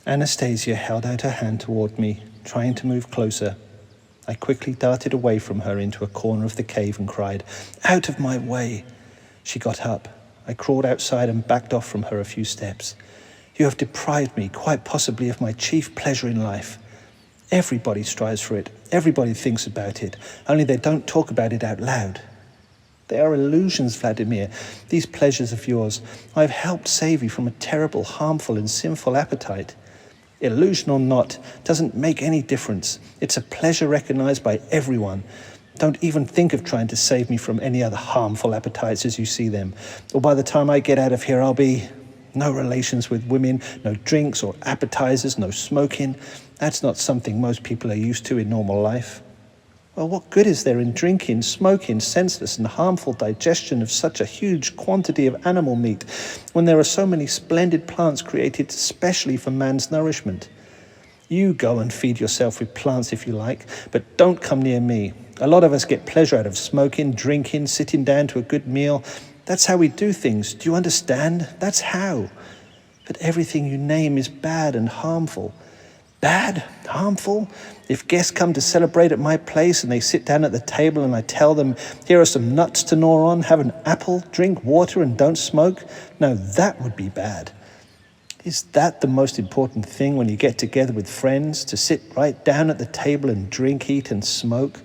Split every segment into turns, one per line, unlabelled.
Anastasia held out her hand toward me, trying to move closer. I quickly darted away from her into a corner of the cave and cried, "Out of my way!" She got up. I crawled outside and backed off from her a few steps. "You have deprived me, quite possibly, of my chief pleasure in life. Everybody strives for it. Everybody thinks about it. Only they don't talk about it out loud. They are illusions, Vladimir, these pleasures of yours. I have helped save you from a terrible, harmful and sinful appetite. Illusion or not, doesn't make any difference. It's a pleasure recognized by everyone. Don't even think of trying to save me from any other harmful appetites as you see them. Or by the time I get out of here, I'll be... No relations with women, no drinks or appetizers, no smoking. That's not something most people are used to in normal life. Well, what good is there in drinking, smoking, senseless and harmful digestion of such a huge quantity of animal meat when there are so many splendid plants created specially for man's nourishment? You go and feed yourself with plants if you like, but don't come near me. A lot of us get pleasure out of smoking, drinking, sitting down to a good meal. That's how we do things. Do you understand? That's how. But everything you name is bad and harmful. Bad? Harmful? If guests come to celebrate at my place and they sit down at the table and I tell them, here are some nuts to gnaw on, have an apple, drink water and don't smoke, no, that would be bad. Is that the most important thing when you get together with friends, to sit right down at the table and drink, eat and smoke?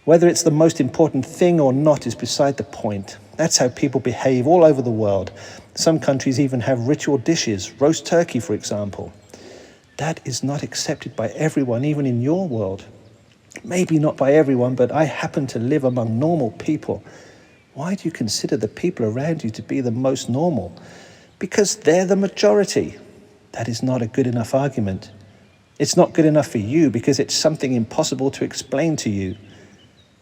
Whether it's the most important thing or not is beside the point. That's how people behave all over the world. Some countries even have ritual dishes, roast turkey, for example. That is not accepted by everyone, even in your world. Maybe not by everyone, but I happen to live among normal people. Why do you consider the people around you to be the most normal? Because they're the majority. That is not a good enough argument. It's not good enough for you because it's something impossible to explain to you.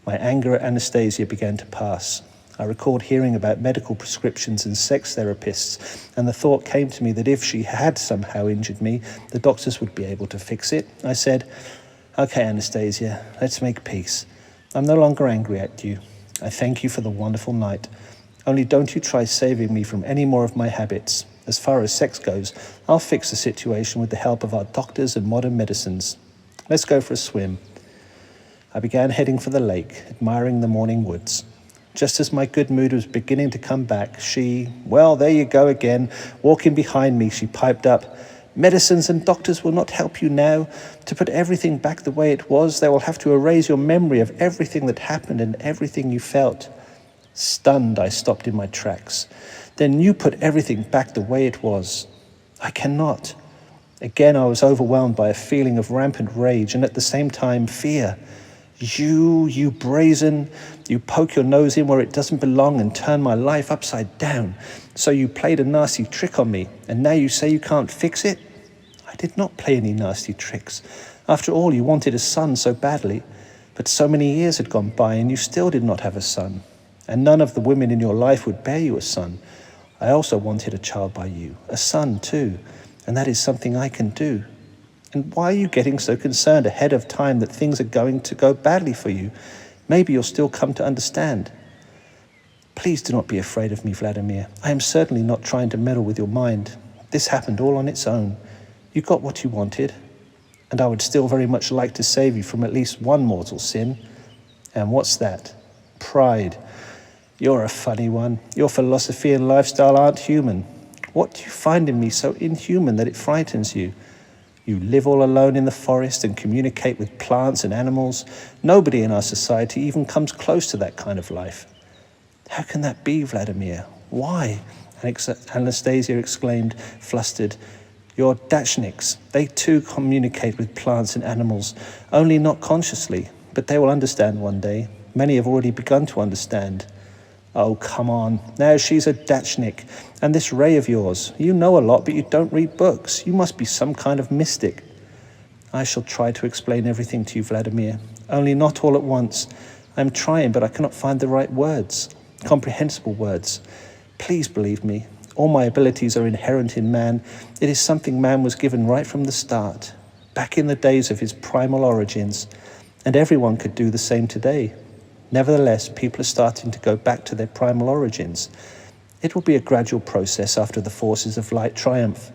My anger at Anastasia began to pass. I recalled hearing about medical prescriptions and sex therapists, and the thought came to me that if she had somehow injured me, the doctors would be able to fix it. I said, "Okay, Anastasia, let's make peace. I'm no longer angry at you. I thank you for the wonderful night. Only don't you try saving me from any more of my habits. As far as sex goes, I'll fix the situation with the help of our doctors and modern medicines. Let's go for a swim." I began heading for the lake, admiring the morning woods. Just as my good mood was beginning to come back, well, there you go again. Walking behind me, she piped up, "Medicines and doctors will not help you now. To put everything back the way it was, they will have to erase your memory of everything that happened and everything you felt." Stunned, I stopped in my tracks. "Then you put everything back the way it was." "I cannot." Again, I was overwhelmed by a feeling of rampant rage and at the same time fear. You brazen, you poke your nose in where it doesn't belong and turn my life upside down. So you played a nasty trick on me, and now you say you can't fix it? I did not play any nasty tricks. After all, you wanted a son so badly, but so many years had gone by and you still did not have a son. And none of the women in your life would bear you a son. I also wanted a child by you, a son too, and that is something I can do. And why are you getting so concerned ahead of time that things are going to go badly for you? Maybe you'll still come to understand. Please do not be afraid of me, Vladimir. I am certainly not trying to meddle with your mind. This happened all on its own. You got what you wanted, and I would still very much like to save you from at least one mortal sin. And what's that? Pride. You're a funny one. Your philosophy and lifestyle aren't human. What do you find in me so inhuman that it frightens you? You live all alone in the forest and communicate with plants and animals. Nobody in our society even comes close to that kind of life. How can that be, Vladimir? Why? Anastasia exclaimed, flustered. Your Dachniks, they too communicate with plants and animals, only not consciously, but they will understand one day. Many have already begun to understand. Oh, come on. Now she's a Dachnik. And this Ray of yours, you know a lot, but you don't read books. You must be some kind of mystic. I shall try to explain everything to you, Vladimir. Only not all at once. I'm trying, but I cannot find the right words, comprehensible words. Please believe me. All my abilities are inherent in man. It is something man was given right from the start, back in the days of his primal origins. And everyone could do the same today. Nevertheless, people are starting to go back to their primal origins. It will be a gradual process after the forces of light triumph.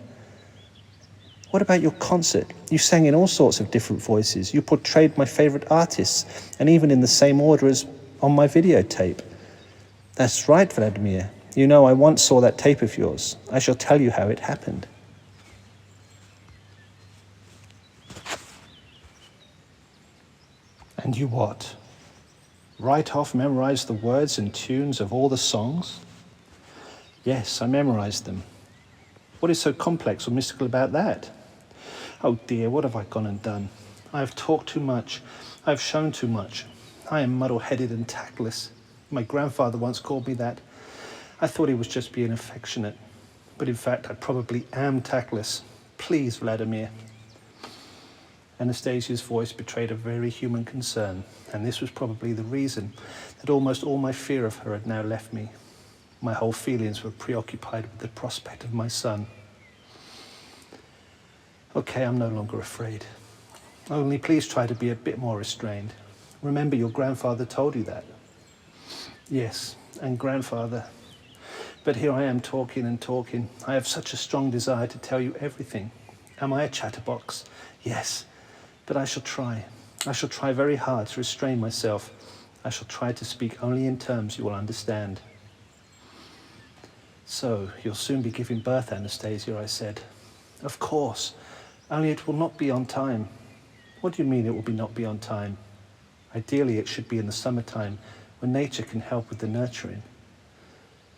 What about your concert? You sang in all sorts of different voices. You portrayed my favourite artists, and even in the same order as on my videotape. That's right, Vladimir. You know, I once saw that tape of yours. I shall tell you how it happened. And you what? Right off memorized the words and tunes of all the songs? Yes, I memorized them. What is so complex or mystical about that? Oh dear, what have I gone and done? I have talked too much. I have shown too much. I am muddle-headed and tactless. My grandfather once called me that. I thought he was just being affectionate. But in fact, I probably am tactless. Please, Vladimir. Anastasia's voice betrayed a very human concern, and this was probably the reason that almost all my fear of her had now left me. My whole feelings were preoccupied with the prospect of my son. Okay, I'm no longer afraid. Only please try to be a bit more restrained. Remember, your grandfather told you that. Yes, and grandfather. But here I am talking and talking. I have such a strong desire to tell you everything. Am I a chatterbox? Yes, but I shall try. I shall try very hard to restrain myself. I shall try to speak only in terms you will understand. So, you'll soon be giving birth, Anastasia, I said. Of course, only it will not be on time. What do you mean it will not be on time? Ideally, it should be in the summertime, when nature can help with the nurturing.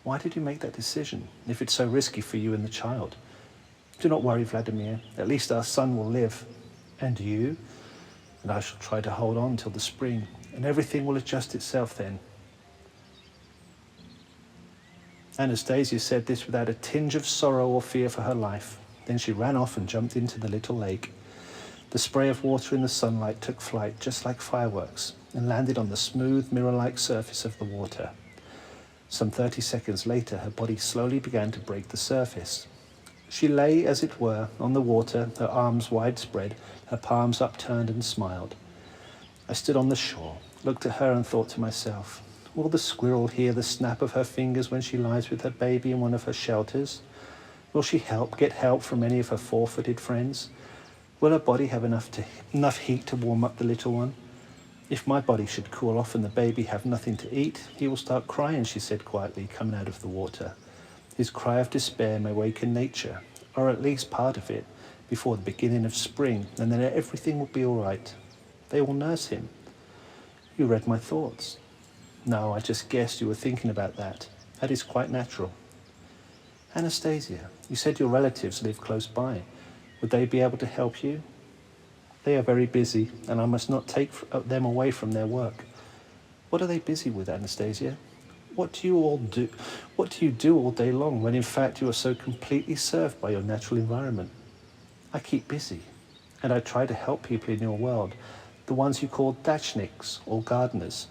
Why did you make that decision, if it's so risky for you and the child? Do not worry, Vladimir. At least our son will live. And you? And I shall try to hold on till the spring, and everything will adjust itself then. Anastasia said this without a tinge of sorrow or fear for her life. Then she ran off and jumped into the little lake. The spray of water in the sunlight took flight just like fireworks and landed on the smooth, mirror-like surface of the water. Some 30 seconds later, her body slowly began to break the surface. She lay, as it were, on the water, her arms widespread, her palms upturned, and smiled. I stood on the shore, looked at her and thought to myself, will the squirrel hear the snap of her fingers when she lies with her baby in one of her shelters? Will she get help from any of her four-footed friends? Will her body have enough heat to warm up the little one? If my body should cool off and the baby have nothing to eat, he will start crying, she said quietly, coming out of the water. His cry of despair may waken nature, or at least part of it, before the beginning of spring, and then everything will be all right. They will nurse him. You read my thoughts. No, I just guessed you were thinking about that. That is quite natural. Anastasia, you said your relatives live close by. Would they be able to help you? They are very busy, and I must not take them away from their work. What are they busy with, Anastasia? What do you do all day long when in fact you are so completely served by your natural environment? I keep busy, and I try to help people in your world, the ones you call dachniks or gardeners.